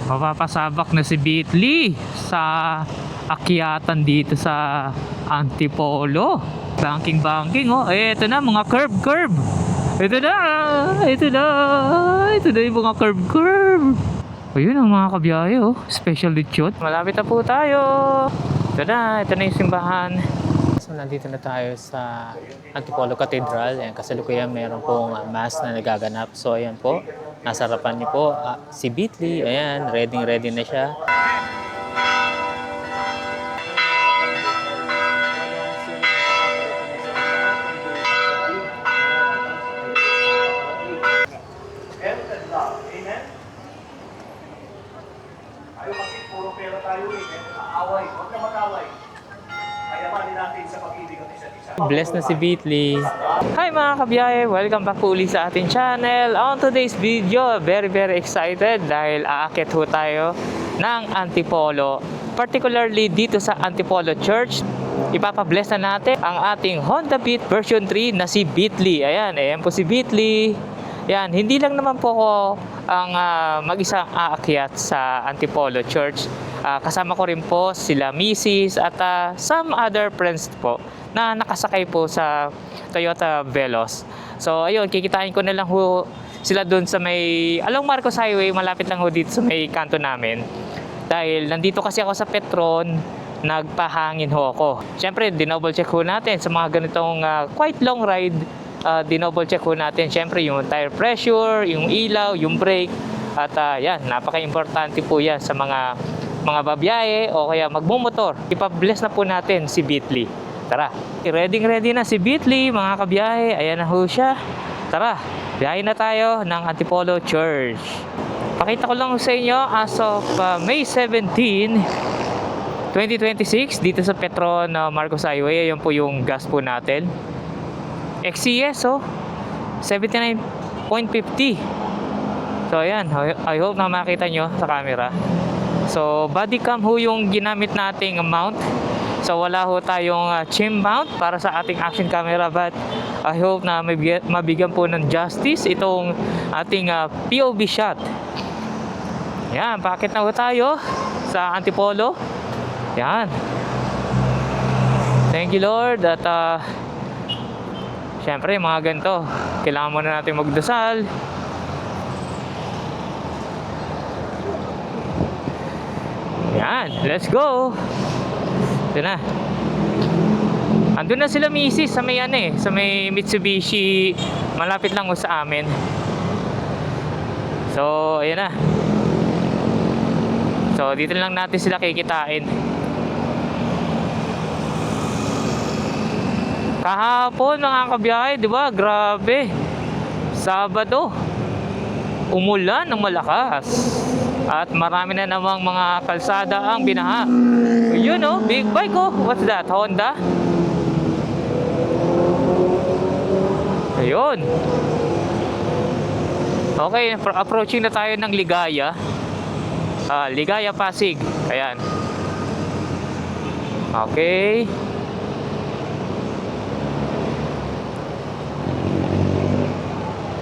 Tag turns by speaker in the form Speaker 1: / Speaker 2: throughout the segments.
Speaker 1: Mapapasabak na si Bitly sa akyatan dito sa Antipolo. Banking oh. Eh, ito na mga curve. Ito na yung mga curve. Ayun ang mga kabiyahe oh. Special lechon. Malapit na po tayo. Ito na yung simbahan. So nandito na tayo sa Antipolo Cathedral. Ayan, kasalukuyan meron pong mass na nagaganap. So ayan po, nasa harapan niyo po si Bitly. Ayan, ready na siya.
Speaker 2: Amen? Tayo kasi puro pera tayo aaway. Huwag na mag-away. Kayamanin natin sa pag-ibig at isa't isa.
Speaker 1: Bless na si Bitly. Hi mga kabiyahe! Welcome back po ulit sa ating channel. On today's video, very excited dahil aakit ho tayo ng Antipolo. Particularly dito sa Antipolo Church. Ipapabless na natin ang ating Honda Beat version 3 na si Bitly. Ayan po si Bitly. Yan, hindi lang naman po ako ang mag-isang aakyat sa Antipolo Church. Kasama ko rin po sila Mrs. at some other friends po na nakasakay po sa Toyota Veloz. So ayun, kikitain ko na lang ho sila doon sa may along Marcos Highway, malapit lang ho dito sa may kanto namin. Dahil nandito kasi ako sa Petron, nagpahangin ho ako. Siyempre, dinouble check ho natin sa mga ganitong quite long ride. Dinouble check ho natin syempre yung tire pressure, yung ilaw, yung brake at yan, napaka-importante po yan sa mga babiyahe o kaya magmumotor. Ipa-bless na po natin si Bitly. Tara, ready na si Bitly mga kabiyahe. Ayan na ho siya. Tara, biyahe na tayo ng Antipolo Church. Pakita ko lang sa inyo as of May 17, 2026 dito sa Petron Marcos Highway. Ayan po yung gas po natin. XCS 79.50. So ayan, I hope na makita nyo sa camera. So body cam ho yung ginamit nating mount. So wala ho tayong chin mount para sa ating action camera, but I hope na mabigyan po ng justice itong ating POV shot. Yan, pakit na ho tayo sa Antipolo. Yan. Thank you Lord at siyempre mga ganito, kailangan muna natin magdasal. Yan, let's go. Ito na. Andun na sila Mrs. sa may sa may Mitsubishi, malapit lang sa amin. So, ayan na. So, dito lang natin sila kikitain. Kahapon mga kabiyahe, di ba? Grabe. Sabado, umulan ng malakas. At marami na namang mga kalsada ang binaha. Yun big bike What's that? Honda? Ayun. Okay, approaching na tayo ng Ligaya. Ligaya Pasig. Ayan. Okay.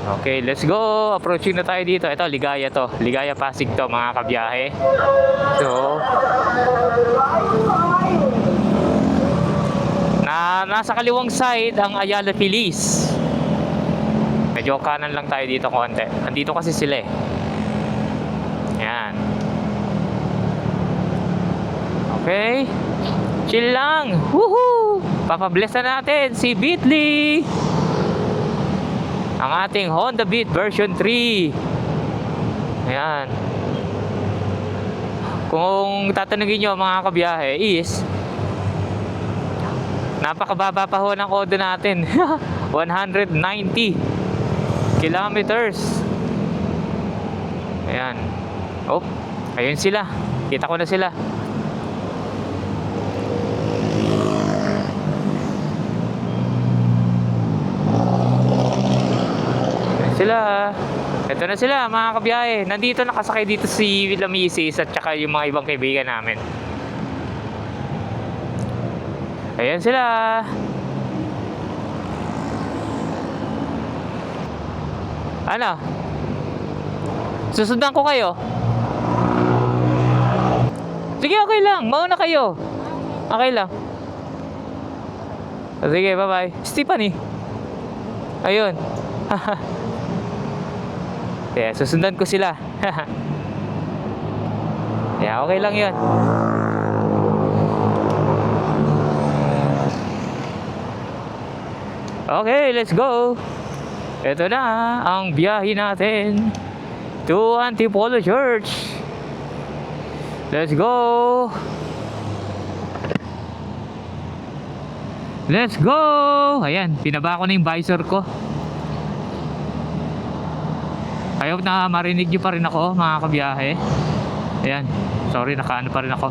Speaker 1: Okay, let's go. Approaching na tayo dito. Ito, Ligaya to. Ligaya Pasig to, mga kabiyahe. So, nasa kaliwang side ang Ayala Feliz. Medyo kanan lang tayo dito konti. Andito kasi sila Yan. Okay. Chill lang. Woohoo! Papabless na natin si Bitly. Ang ating Honda Beat version 3. Ayan. Kung tatanungin nyo mga kabiyahe is napakababa pa ho ng odo natin. 190 kilometers. Ayan. Ayun sila. Kita ko na sila. Ito na sila mga kabiyahe. Nandito nakasakay dito si Lamisis at saka yung mga ibang kaibigan namin. Ayan sila. Ano? Susundan ko kayo. Sige, okay lang. Mauna kayo. Okay lang. Sige, bye-bye. Stephanie. Ayun. Yeah, susundan ko sila. Yeah, okay lang yun. Okay, let's go. Ito na ang biyahe natin to Antipolo Church. Let's go. Let's go. Ayan, pinaba ko na yung visor ko. I hope na marinig nyo pa rin ako, mga kabiyahe. Ayan, sorry, nakaano pa rin ako.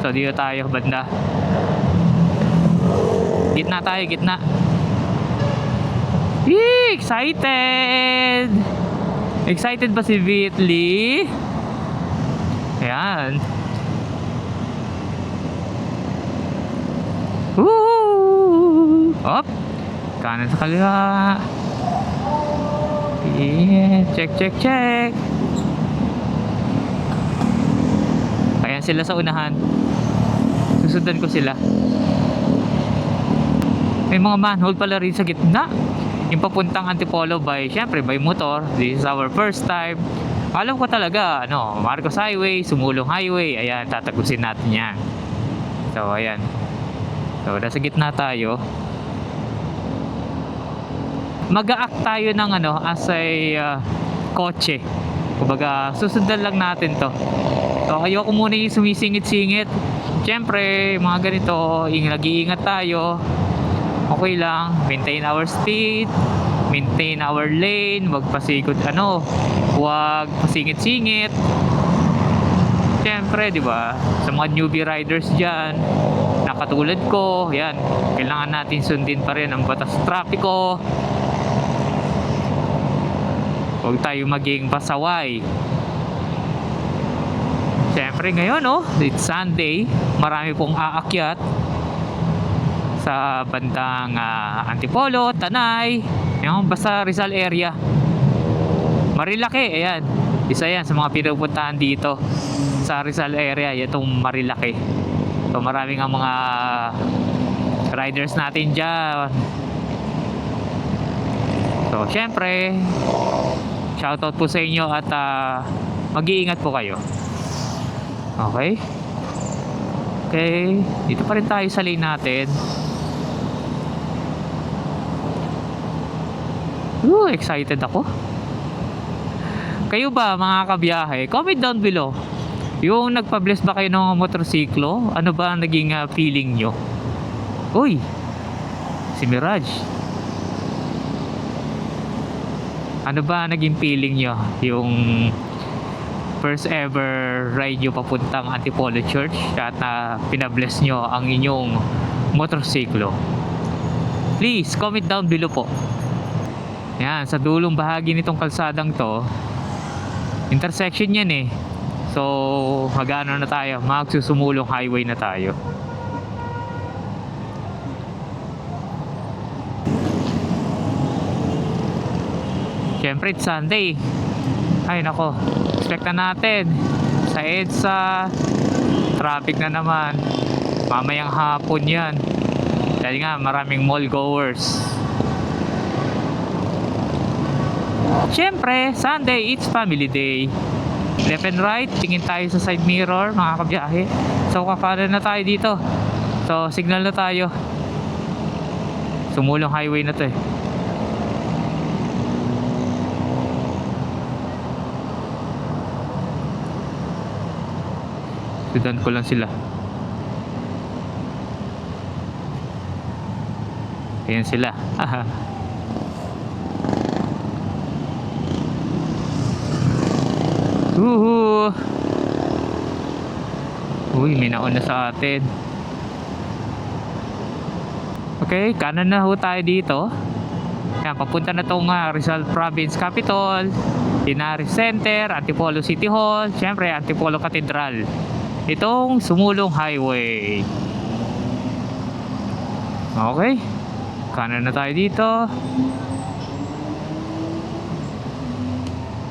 Speaker 1: So dito tayo, banda. Gitna tayo, gitna. Yee! Excited! Excited ba si Vitli? Ayan. Woo! Op! Kanan sa kaliwa. Yeah, check, check, check. Ayan sila sa unahan. Susundan ko sila. May mga manhole pala rin sa gitna. Yung papuntang Antipolo syempre by motor. This is our first time. Alam ko talaga, Marcos Highway, Sumulong Highway. Ayan, tatagusin natin yan. So, ayan. So, nasa gitna tayo. Mag-a-act tayo ng as a kotse. Kumbaga, susundan lang natin to. So, ayoko muna yung sumisingit-singit. Siyempre, mga ganito, nag-iingat tayo. Okay lang, maintain our speed, maintain our lane, wag pasikot wag pasingit-singit. Siyempre, di ba? Sa mga newbie riders diyan, nakatulad ko, yan, kailangan natin sundin pa rin ang batas trapiko. Huwag tayo maging pasaway. Siyempre ngayon, it's Sunday, marami pong aakyat sa bandang Antipolo, Tanay, yung basta Rizal area. Marilaki, ayan. Isa yan sa mga pinupuntahan dito sa Rizal area, itong Marilaki. So maraming ang mga riders natin dyan. So syempre, shoutout po sa inyo at mag-iingat po kayo. Okay? Okay, dito pa rin tayo sa lane natin. Excited ako. Kayo ba mga kabiyahe? Comment down below. Yung nagpa-bless ba kayo ng motorsiklo? Ano ba ang naging feeling nyo? Uy, si Mirage. Ano ba ang naging feeling nyo? Yung first ever ride nyo papuntang Antipolo Church at pinabless nyo ang inyong motorsiklo. Please, comment down below po. Yan, sa dulong bahagi nitong kalsadang to, intersection yan eh. So, mag-ano na tayo, magsusumulong highway na tayo. Siyempre, it's Sunday. Ay nako, expect na natin sa EDSA, traffic na naman. Mamayang hapon yan. Dahil nga, maraming mall goers. Siyempre, Sunday, it's family day. Left and right, tingin tayo sa side mirror, mga kabiyahe. So, kakanan na tayo dito. So, signal na tayo. Sumulong highway na to eh. Sudan ko lang sila. Ayan sila. Uhu. Uy, may nauna sa atin. Okay, kanan na ho tayo dito. Yan, papunta na itong Rizal Province Capital, Linares Center, Antipolo City Hall, syempre Antipolo Cathedral. Itong Sumulong Highway. Okay, kanan na tayo dito.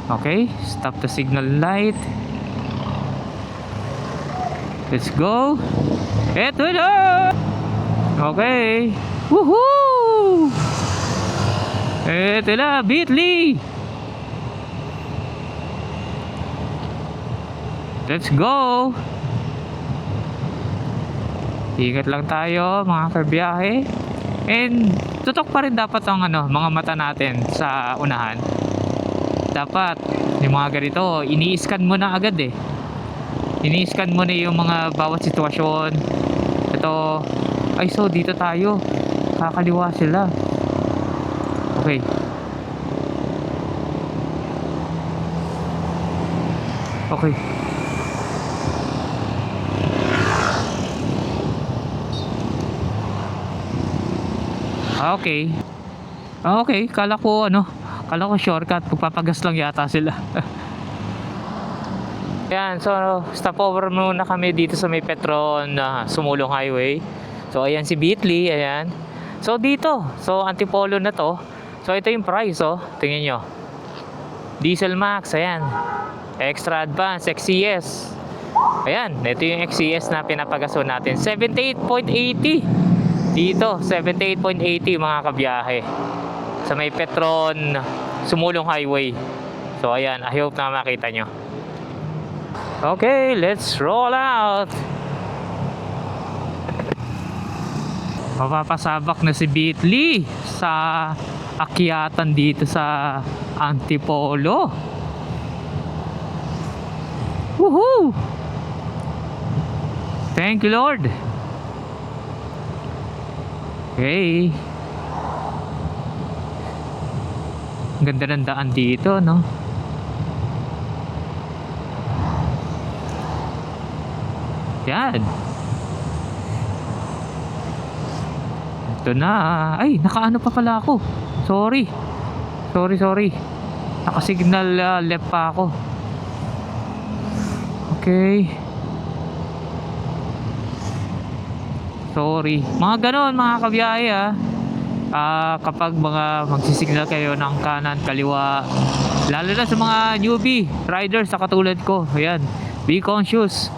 Speaker 1: Okay, stop the signal light. Let's go. Eto na. Okay. Woohoo! Eto na, Bitly. Let's go. Ingat lang tayo mga kabiyahe. And tutok pa rin dapat ang mga mata natin sa unahan. Dapat yung mga ganito, ini-scan mo na agad eh. Ini-scan mo na yung mga bawat sitwasyon. Ito, ay so dito tayo. Kakaliwa sila. Okay. Okay. Okay. Okay, kala ko shortcut, magpapagas lang yata sila. Ayan, so stopover muna kami dito sa may Petron Sumulong Highway. So ayan si Bitly, ayan. So dito, so Antipolo na to. So ito yung price, oh. Tingnan nyo. Diesel Max, ayan. Extra Advance, XCS. Ayan, ito yung XCS na pinapagaso natin. 78.80. Dito, 78.80 mga kabiyahe. Sa may Petron Sumulong Highway. So ayan, I hope na makita nyo. Okay, let's roll out. Mapapasabak na si Bitly sa akyatan dito sa Antipolo. Woohoo! Thank you, Lord. Okay. Ang ganda ng daan dito, no? Yan. Ito na. Ay, nakaano pa pala ako. Sorry. Sorry. Nakasignal left pa ako. Okay. Sorry. Mga ganon mga kabiyahe kapag magsisignal kayo ng kanan, kaliwa, lalo na sa mga newbie riders sa katulad ko, ayan, be conscious.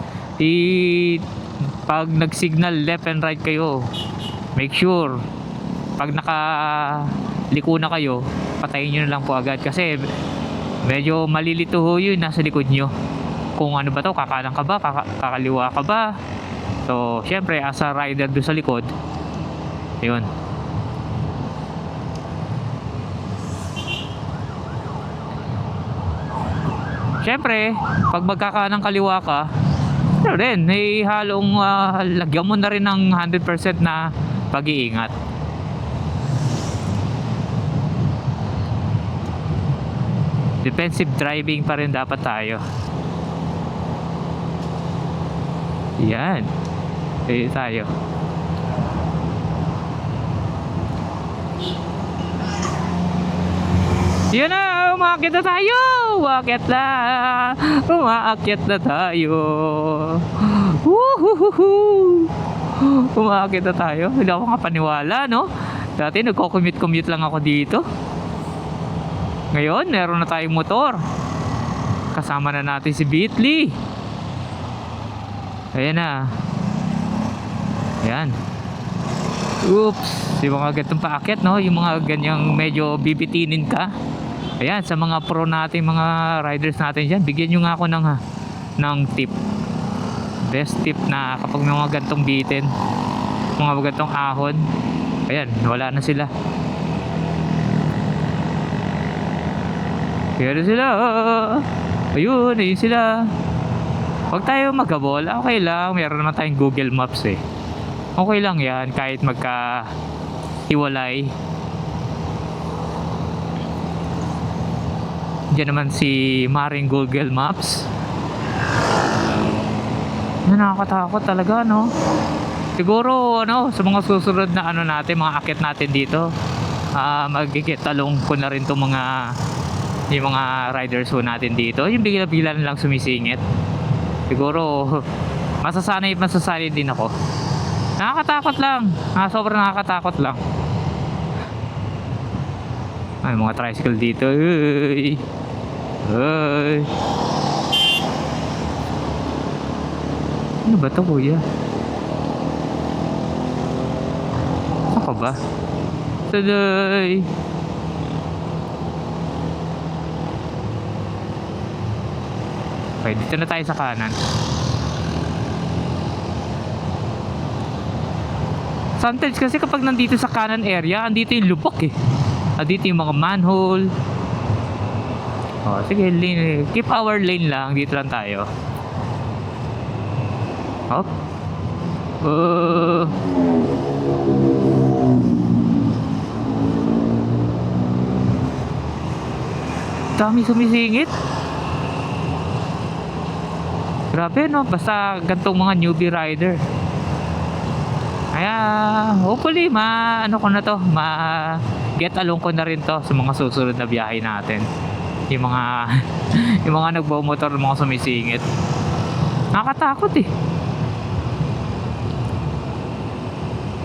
Speaker 1: Pag nagsignal left and right kayo, make sure pag nakaliko na kayo, patayin nyo na lang po agad kasi medyo malilito ho yun nasa likod nyo kung ano ba to, kakanan ka ba, kakaliwa ka ba. So syempre as a rider doon sa likod, yun, syempre pag magkakanang kaliwa ka, ano rin, may halong lagyan mo na rin ng 100% na pag-iingat. Defensive driving pa rin dapat tayo. Yan. Tayo. Yan na, umakyat na tayo. Umaakyat na tayo. Woohoo! Umaakyat na tayo. Hindi ako makapaniwala, no? Dati nagko-commute lang ako dito. Ngayon, meron na tayong motor. Kasama na natin si Bitly. Ayan na. Ayan. Oops. Yung mga gantong paakyat, no? Yung mga ganyang medyo bibitinin ka. Ayan, sa mga pro natin, mga riders natin dyan, bigyan nyo nga ako ng tip. Best tip na kapag may mga gantong bitin, mga gantong ahon, ayan, wala na sila. Ayan sila. Ayun sila. Huwag tayo magkabol. Okay lang. Meron naman tayong Google Maps eh. Okay lang yan. Kahit magka-hiwalay. Diyan naman si Maring Google Maps. Nakakatakot talaga, no? Siguro, sa mga susunod na natin, mga akit natin dito, magigitalong ko na rin itong yung mga riders ho natin dito. Yung bigla-bigla lang sumisingit. Siguro masasanay din ako. Nakakatakot lang. Sobrang nakakatakot lang. Ay, mga tricycle dito. Uy. Ano ba to, kuya? Ako ba? Tuloy! Okay, dito na tayo sa kanan. Sometimes kasi kapag nandito sa kanan area, andito yung lubak eh. Andito yung mga manhole. Oh, sige, lane, keep our lane lang. Dito lang tayo. Hop. Dami sumisingit. Grabe no, basta gantong mga newbie rider. Kaya hopefully ano ko na to, get along ko na rin to sa mga susunod na biyahe natin. Yung mga yung mga nagbo-motor, mga sumisingit. Nakakatakot eh.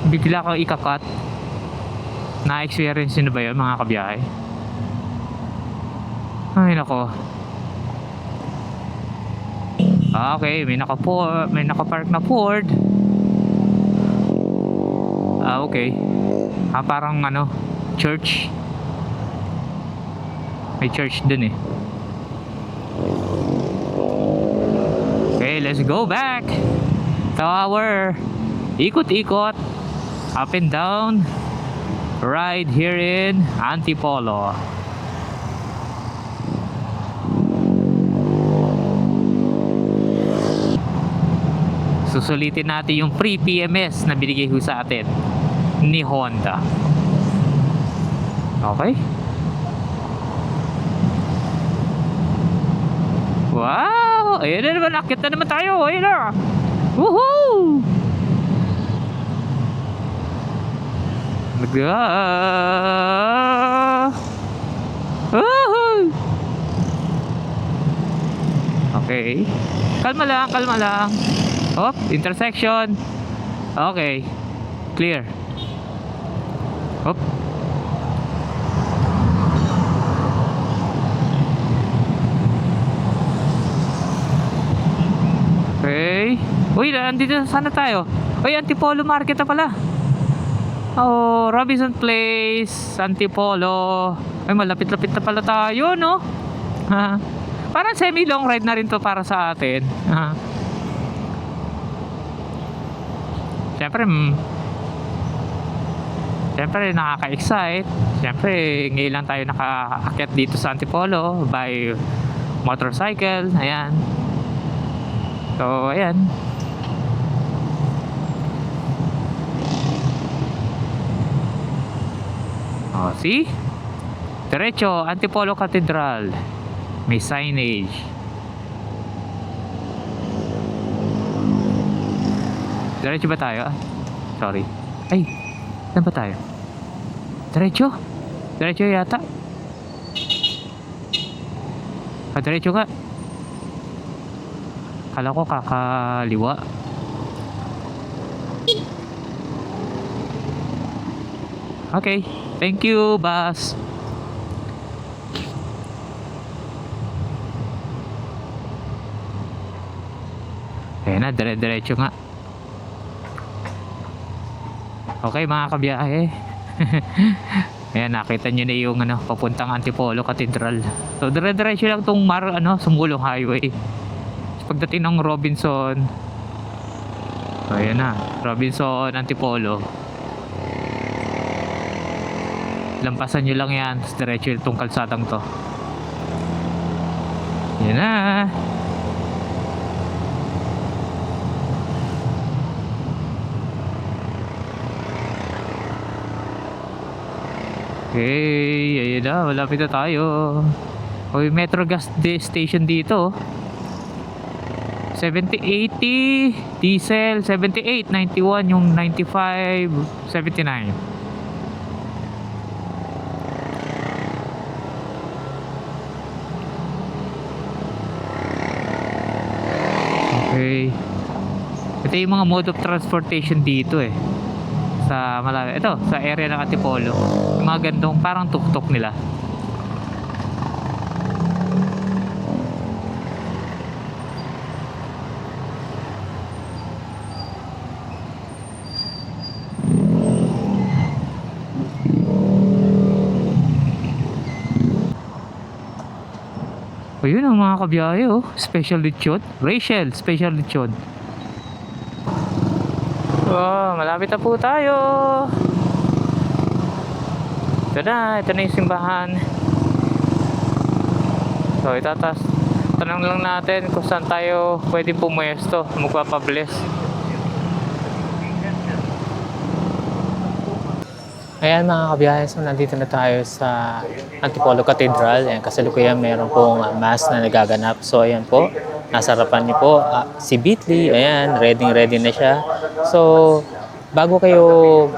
Speaker 1: Bigla kang ikakat. Na-experience nyo na ba yun mga kabiyahe? Ay nako. Okay, may naka-park na Ford. Okay. Parang church. May church dun eh. Okay, let's go back to our ikot-ikot up and down ride here in Antipolo. Susulitin natin yung free PMS na binigay ho sa atin ni Honda. Okay. Wow! Ayun na naman, akit na naman tayo. Ayun na. Woohoo! Woohoo! Okay. Kalma lang, kalma lang. Hop, intersection. Okay. Clear. Hop. Okay. Uy, andito sana tayo. Uy, Antipolo Market na pala. Oh, Robinson Place, Antipolo. Ay, malapit-lapit na pala tayo, no? Parang semi-long ride na rin to para sa atin. Siyempre nakaka-excite. Siyempre ngayon lang tayo nakaakyat dito sa Antipolo by motorcycle. Ayan. So ayan. Oh, see? Diretso, Antipolo Cathedral. May signage. Diretso ba tayo? Sorry. Ay, saan ba tayo? Diretso? Diretso yata. Diretso ka. Kala ko kakaliwa. Okay. Thank you, boss. Ayan na, diretso nga. Okay mga kabiyahe. Ayan, nakita nyo na yung papuntang Antipolo Cathedral. So diretso lang tong Sumulong Highway. Pagdating ng Robinson, ayan na, Robinson, Antipolo. Lampasan nyo lang yan, diretso itong kalsadang to. Yan na. Okay, ayun na, malapit na tayo. Okay, Metro Gas Station dito. 70-80 diesel, 78-91 yung 95-79. Okay. Ito yung mga mode of transportation dito eh. Sa malayo. Ito, sa area ng Antipolo. Yung mga gandong parang tuk-tuk nila. Ayun ang mga kabiyahe oh. Special lechon. Rachel, special lechon. Oh, malapit na po tayo. Ito na yung simbahan. So, tanong lang natin kung saan tayo pwede pumuesto, magpapabless. Ayan mga kabiyahe, so nandito na tayo sa Antipolo Cathedral. Ayan, kasalukuyan meron pong mass na nagaganap. So ayan po, nasa harapan niyo po si Bitly. Ayan, ready na siya. So bago kayo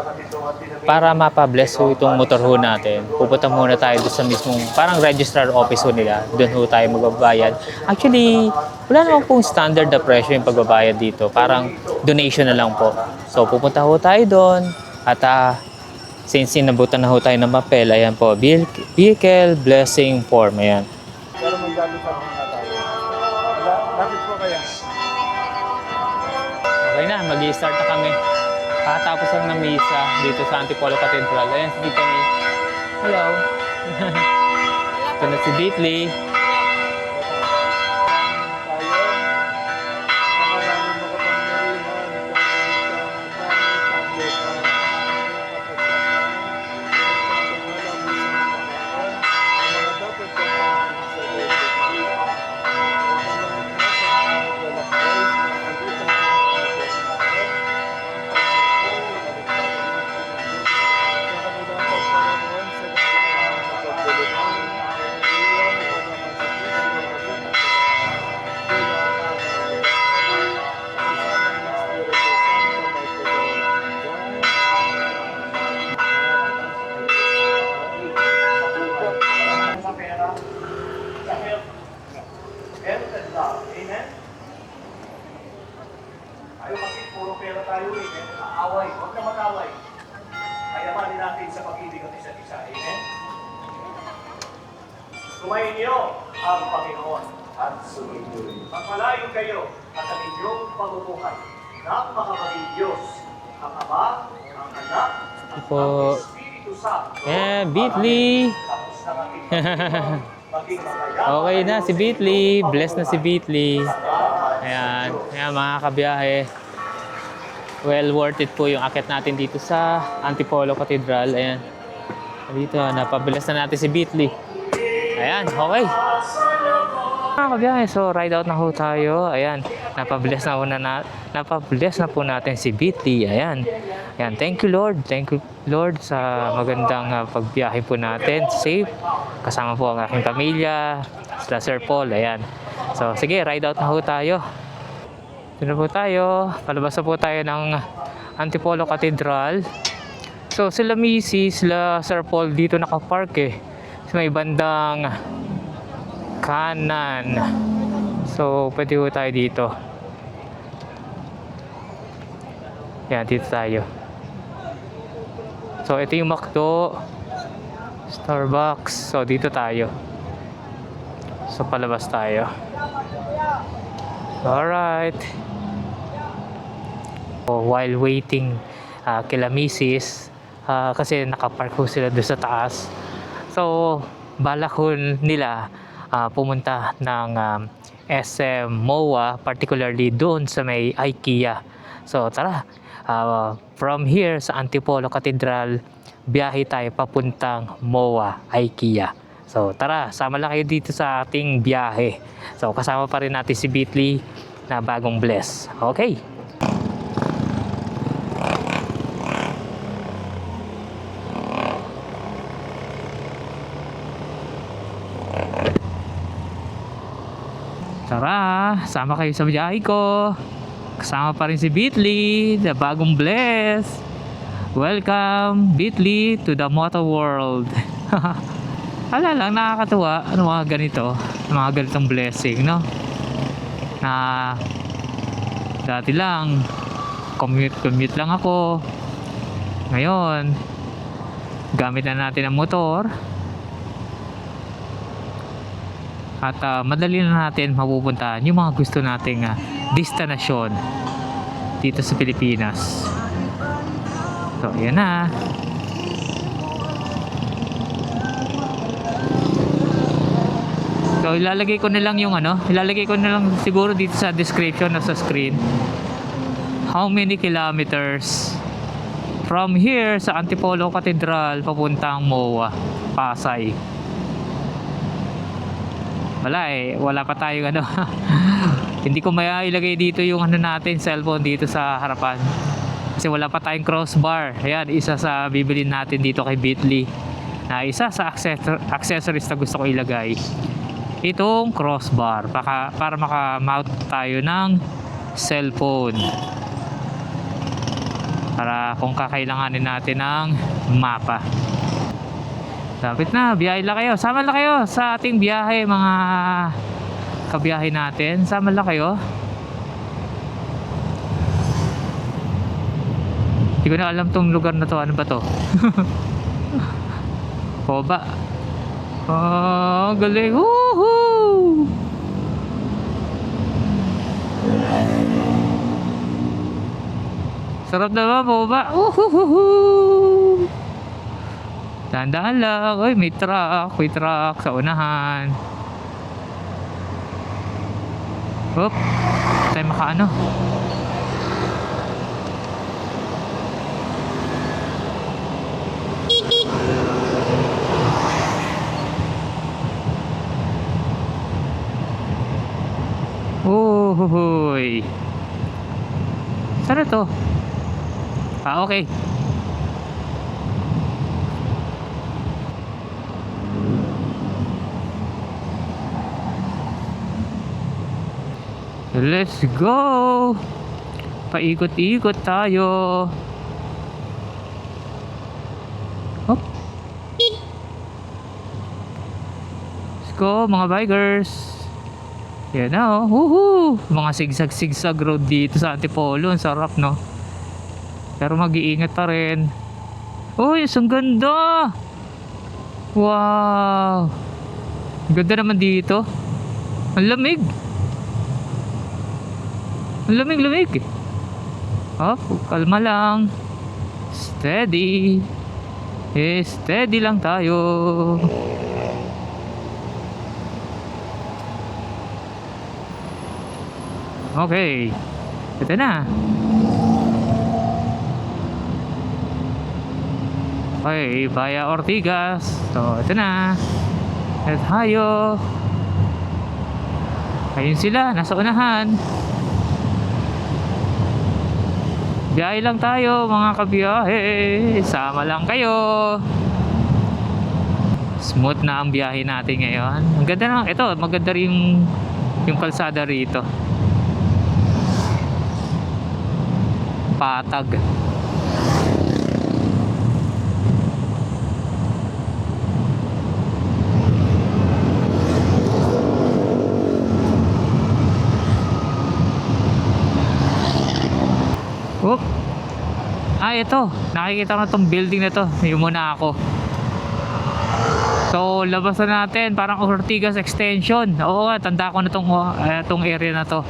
Speaker 1: para mapabless ho itong motor ho natin, pupunta muna tayo doon sa mismong parang registrar office ho nila. Doon ho tayo magbabayad. Actually, wala naman pong standard na presyo yung pagbabayad dito. Parang donation na lang po. So pupunta ho tayo doon at since inabutan na ho tayo ng papel, ayan po, vehicle blessing form, ayan.
Speaker 2: Pero magdalo sa mga tayo. Lapit po kaya.
Speaker 1: Okay na, mag-i-start na kami. Kakatapos lang ng misa dito sa Antipolo Cathedral. Ayan si Tita May. Hello. Ito na si Bitly.
Speaker 2: Amen? Ayaw kasi puro pera tayo aaway. Huwag na mag-away. Kayamanin natin sa pag-ibig at isa't isa. Amen? Sumayin niyo ang Panginoon at sumayin niyo rin. Magpalayo kayo at ang inyong pagbubuhay ng makabaling Diyos, ang Ama, ang Anak, at ang Espiritu Santo.
Speaker 1: Yeah, Bitly.
Speaker 2: Tapos na ating maging magayang.
Speaker 1: Okay na si Bitly. Bless na si Bitly. Ayan, ayan mga kabiyahe. Well worth it po yung akit natin dito sa Antipolo Cathedral. Ayan. Dito, napabilas na natin si Bitly. Ayan, okay. Mga kabiyahe, so ride out na ho tayo. Ayan, napabilas na po natin si Bitly. Ayan. Ayan, thank you Lord. Thank you Lord sa magandang pagbiyahe po natin. Safe. Kasama po ang aking pamilya. Sila Sir Paul. Ayan. So, sige, ride out na ho tayo. Ito na po tayo. Palabas na po tayo ng Antipolo Cathedral. So, sila Missy, sila Sir Paul dito nakapark eh. Sa may bandang kanan. So, pwede po tayo dito. Yan, dito tayo. So, ito yung McDo. Starbucks. So, dito tayo. So, palabas tayo. Alright. So, while waiting kila Mrs. Kasi nakapark ko sila doon sa taas. So, balak ko nila pumunta ng SM MOA, particularly doon sa may IKEA. So, tara. From here sa Antipolo Cathedral, biyahe tayo papuntang MOA, IKEA. So tara, sama lang kayo dito sa ating biyahe. So kasama pa rin natin si Bitly na bagong bless. Okay. Tara, sama kayo sa biyahe ko. Kasama pa rin si Bitly, na bagong bless. Welcome, Bitly, to the Moto World. Ala lang, nakakatuwa. Ano mga ganito? Mga ganitong blessing, no? Na dati lang, commute lang ako. Ngayon, gamit na natin ang motor. At madali na natin mapupuntahan yung mga gusto nating destinasyon dito sa Pilipinas. So, yan na. So, So ilalagay ko na lang yung ilalagay ko na lang siguro dito sa description o sa screen. How many kilometers from here sa Antipolo Cathedral papuntang MOA, Pasay. Wala pa tayong hindi ko mailagay dito yung natin, cellphone dito sa harapan. Kasi wala pa tayong crossbar. Ayan, isa sa bibilin natin dito kay Bitly. Na isa sa accessories na gusto ko ilagay. Itong crossbar para maka-mount tayo ng cellphone. Para kung kakailanganin natin ng mapa. Dapat na, biyahe lang kayo. Sama lang kayo sa ating biyahe, mga kabiyahe natin. Sama lang kayo. Hindi ko na alam tong lugar na to. Ano ba to? Poba. Oh, galing. Woohoo! Sarap naman, Poba. Woohoo! Dahan-dahan lang. Uy, may truck sa unahan. Hop. Tayo makaano. Oh, hoy. Saan na to? Okay. Let's go! Paikot-ikot tayo. Hop. Let's go, mga bikers. Yan na, woohoo! Mga sigsag-sigsag road dito sa Antipolo. Ang sarap, no? Pero mag-iingat pa rin. Uy, ang ganda! Wow! Ang ganda naman dito. Ang lamig! Ang lamig-lamig. Oh, kalma lang. Steady. Steady lang tayo. Okay. Ito na. Okay, via Ortigas. So, ito na. At tayo. Ayun sila, nasa unahan. Biyahe lang tayo, mga kabiyahe. Sama lang kayo. Smooth na ang biyahe natin ngayon. Ang ganda na. Ito, maganda rin yung kalsada rito. Patag. Oop. Ito. Nakikita ko na tong building na to. Yung muna ako. So, labas na natin. Parang Ortigas Extension. Oo, tanda ko na tong area na to.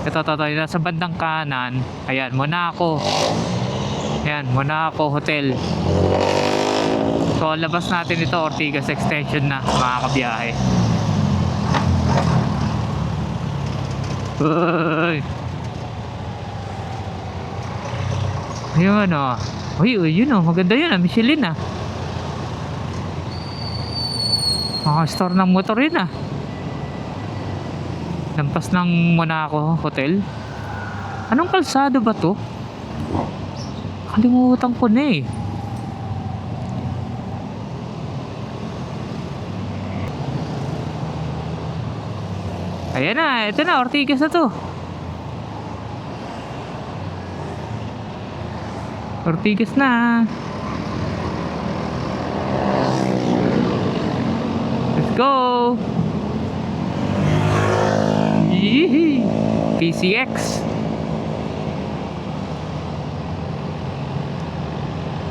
Speaker 1: Ito. Nasa bandang kanan. Ayan, Monaco. Ayan, Monaco Hotel. So, labas natin ito. Ortigas Extension na, mga kabiyahe. Uy. Yun Uy, yun maganda yun Michelin store ng motor yun lampas ng Monaco Hotel. Anong kalsado ba to? Kalimutan ko na Ayan na, ito na, Ortigas na to. Ortigas na. Let's go. Yee! PCX.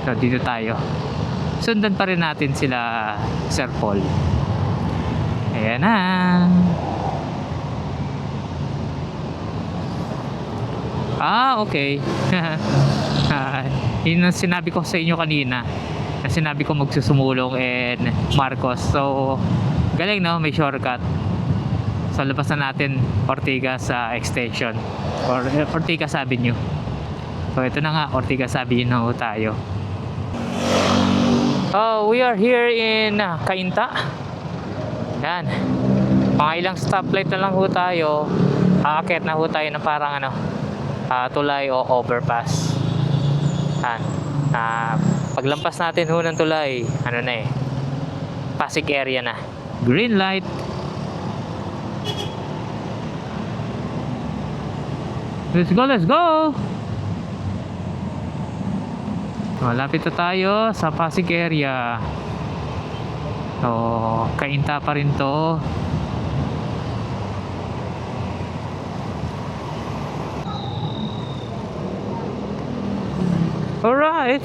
Speaker 1: So dito tayo. Sundan pa rin natin sila Sir Paul. Ayan na. Okay. Yun ang sinabi ko sa inyo kanina. Na sinabi ko magsusumulong and Marcos. So, galing may shortcut. So labas na natin Ortigas Extension or Ortigas Avenue. So ito na nga, Ortigas Avenue na ho tayo. Oh, we are here in Cainta. Yan. Mga ilang stoplight na lang ho tayo. Aakyat na ho tayo ng parang tulay o overpass. Yan. Paglampas natin ho ng tulay, Pasig area na. Green light. Let's go, let's go! Malapit na tayo sa Pasig area. So, Cainta pa rin to. Alright.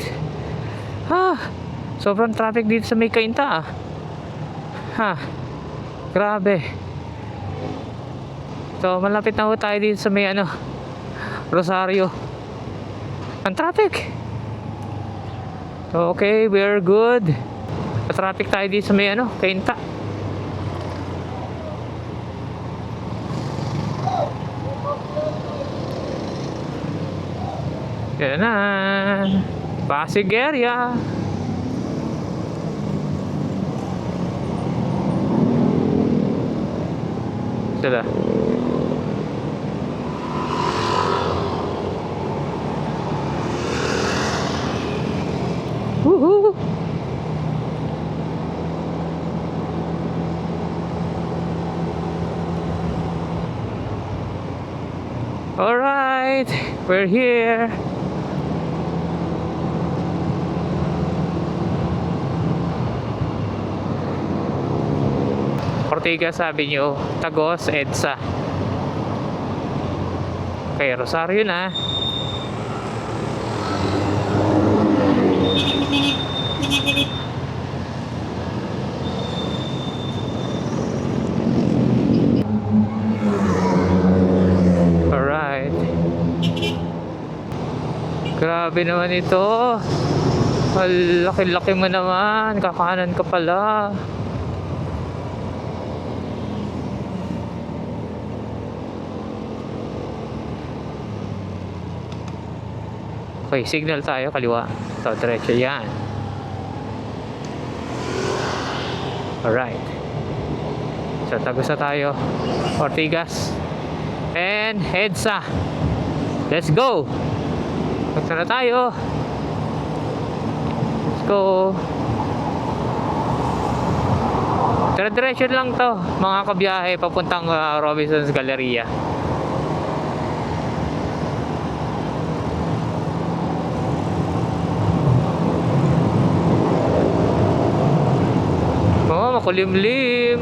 Speaker 1: Sobrang traffic dito sa may Cainta. Grabe. So, malapit na ho tayo dito sa may Rosario. Ang traffic. So, okay, we're good. Traffic tayo dito sa may Cainta. Yan na. Pasig area. Sila. Woohoo! Alright, we're here. Ortigas Avenue, Tagos, EDSA. Okay, Rosario na. Alright. Grabe naman ito. Al laki-laki mo naman. Kakanan ka pala. Okay, signal tayo kaliwa. So, diretso yan. Alright. So, tagos na tayo. Ortigas. And EDSA. Let's go! Punta na tayo. Let's go. Dire-diretso lang to, mga kabiyahe, papuntang Robinson's Galleria. Oh, makulimlim.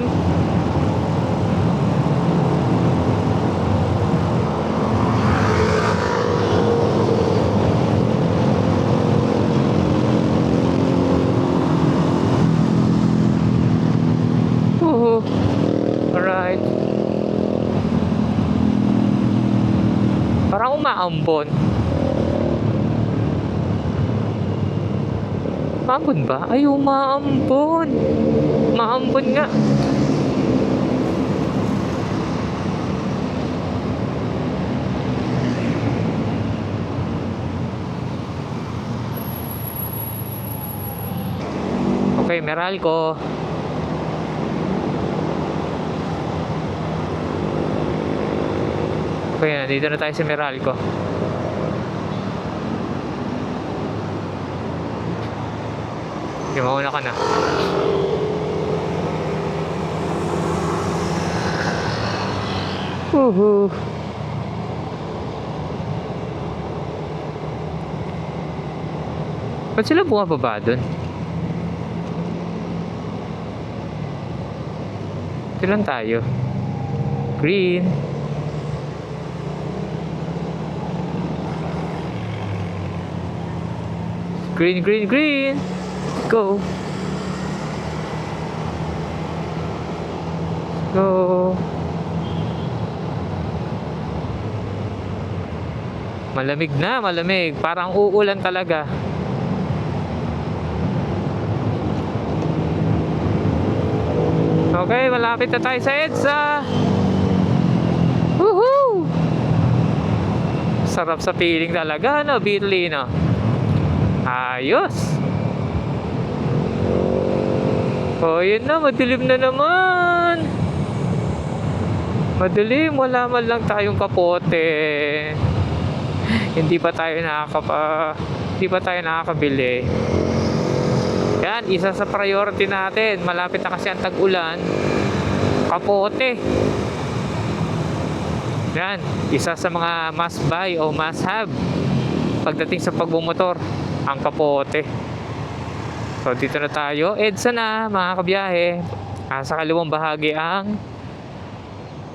Speaker 1: Alright. Parang umaambon. Maambon ba? Ay, umaambon. Maambon nga. Okay, Meralco. Okay, nandito na tayo sa Meralco. Okay, mauna ka na. Woohoo! Ba't sila bumababa dun? Ito lang tayo. Green. Green, green, green. Go. Go. Malamig na, malamig. Parang uulan talaga. Okay, malapit na tayo sa EDSA. sarap sa feeling talaga, no, Beetlino? Ayos! Oh, yun na, madilim na naman. Madilim, wala man lang tayong kapote. Hindi pa tayo nakakabili. Yan, isa sa priority natin. Malapit na kasi ang tag-ulan. Kapote. Yan, isa sa mga must buy o must have pagdating sa pagbumotor, ang kapote. So dito na tayo. EDSA na, mga kabiyahe. Sa kaliwang bahagi ang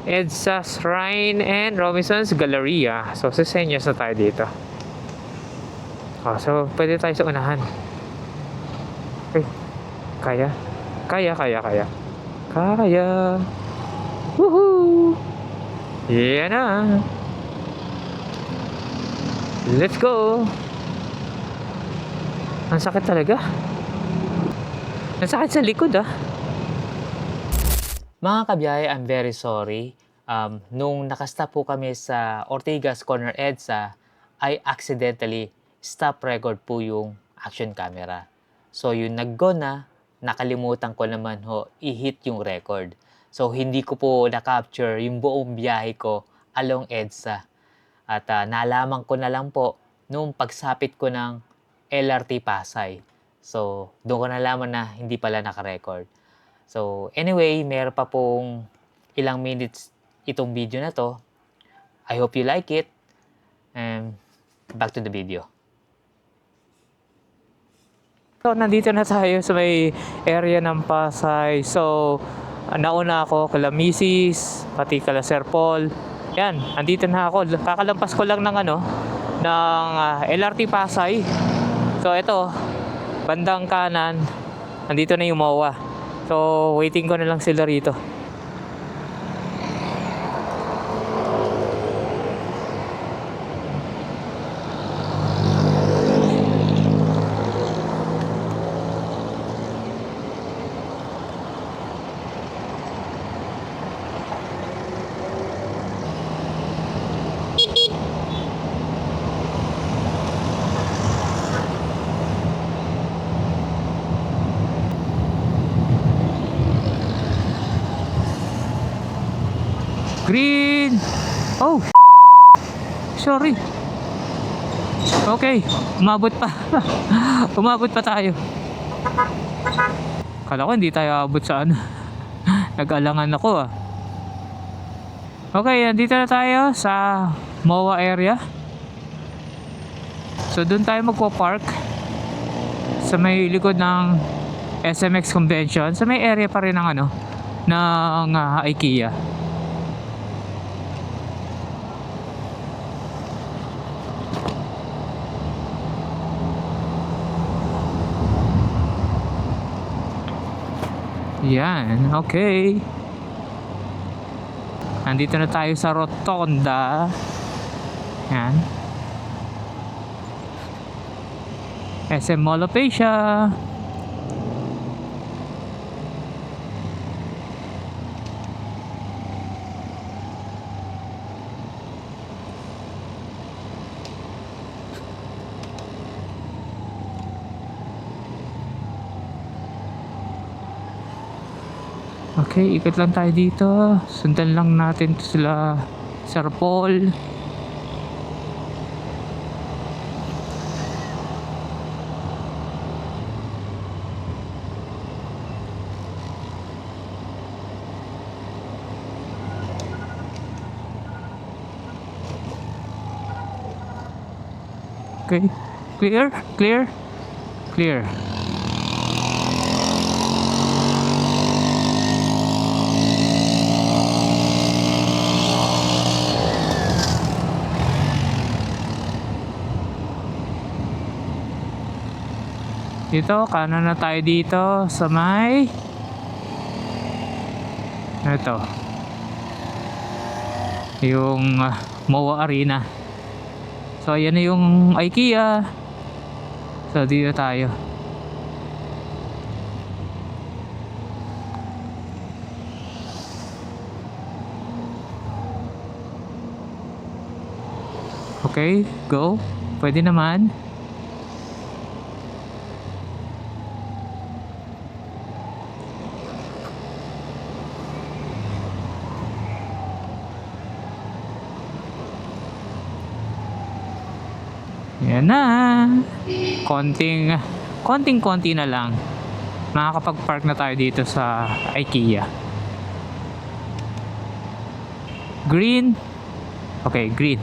Speaker 1: EDSA Shrine and Robinson's Galleria. So sisenyas na tayo dito. So pwede tayo sa unahan. Okay. Kaya. Woohoo! Yan na. Let's go. Ang sakit talaga. Ang sakit sa likod, ah. Mga kabiyahe, I'm very sorry. Nung nakastop po kami sa Ortigas Corner EDSA, I accidentally stop record po yung action camera. So yung nag-go na, nakalimutan ko naman i-hit yung record. So hindi ko po na-capture yung buong biyahe ko along EDSA. At nalaman ko na lang po nung pagsapit ko ng LRT Pasay. So doon ko nalaman na hindi pala naka-record. So anyway, meron pa pong ilang minutes itong video na to. I hope you like it. And back to the video. So, nandito na tayo sa may area ng Pasay. So, nauna ako kala Mrs. pati kala Sir Paul. Yan, andito na ako. Kakalampas ko lang ng LRT Pasay. So, ito, bandang kanan, andito na yung MOA. So, waiting ko na lang sila rito. Green! Oh! Sorry. Okay, umabot pa. Umabot pa tayo. Kala ko hindi tayo abot sa Nag-alangan ako, ah. Okay, dito na tayo sa MOA area. So doon tayo magpo-park sa may likod ng SMX Convention. Sa may area pa rin ng IKEA. Yan, okay. Nandito na tayo sa Rotonda. Yan. SM Mall of Asia. Okay, ikot lang tayo dito. Sundan lang natin sila Sir Paul. Okay, clear. Dito, kanan na tayo dito sa may ito yung MOA Arena. So ayan na yung IKEA. So dito tayo. Okay, go. Pwede naman. Yan na. Konting-konti na lang. Makakapag-park na tayo dito sa IKEA. Green. Okay, green.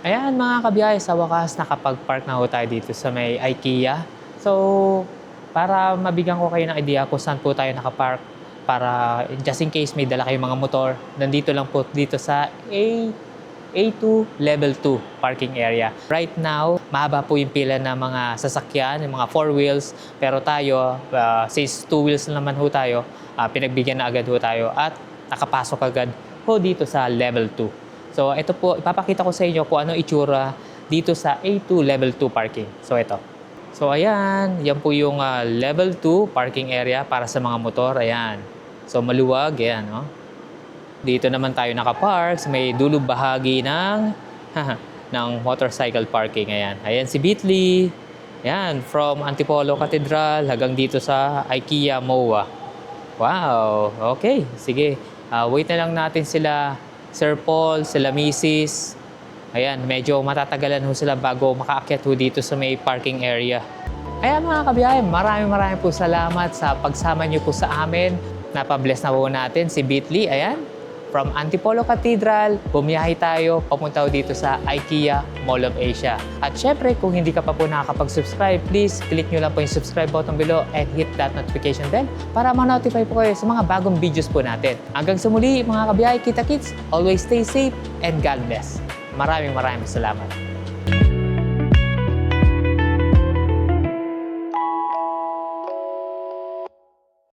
Speaker 1: Ayan mga kabiyahe, sa wakas nakapag-park na ho tayo dito sa may IKEA. So, para mabigyan ko kayo ng idea kung saan po tayo nakapark, para just in case may dala kayong mga motor, nandito lang po dito sa A2 Level 2 parking area. Right now, mahaba po yung pila ng mga sasakyan, yung mga 4 wheels, pero tayo, since 2 wheels na naman ho tayo, pinagbigyan na agad ho tayo at nakapasok agad ho dito sa Level 2. So, ito po, ipapakita ko sa inyo kung ano itsura dito sa A2 Level 2 parking. So, ito. So, ayan. Yan po yung Level 2 parking area para sa mga motor. Ayan. So, maluwag. Ayan, no? Dito naman tayo nakapark sa may dulong bahagi ng, ng motorcycle parking. Ayan. Ayan si Bitly. Ayan. From Antipolo Cathedral hanggang dito sa IKEA MOA. Wow. Okay. Sige. Wait na lang natin sila Sir Paul, sila Mrs. Ayan, medyo matatagalan ho sila bago makaakyat ho dito sa may parking area. Ayan mga kabiyahe, maraming po salamat sa pagsama niyo po sa amin. Napabless na po natin si Bitly. Ayan, from Antipolo Cathedral, bumiyahe tayo papunta ho dito sa IKEA Mall of Asia. At syempre, kung hindi ka pa po nakakapag-subscribe, please click nyo lang po yung subscribe button below and hit that notification bell para ma-notify po kayo sa mga bagong videos po natin. Hanggang sa muli mga kabiyahe, kita-kits, always stay safe and God bless. Maraming salamat.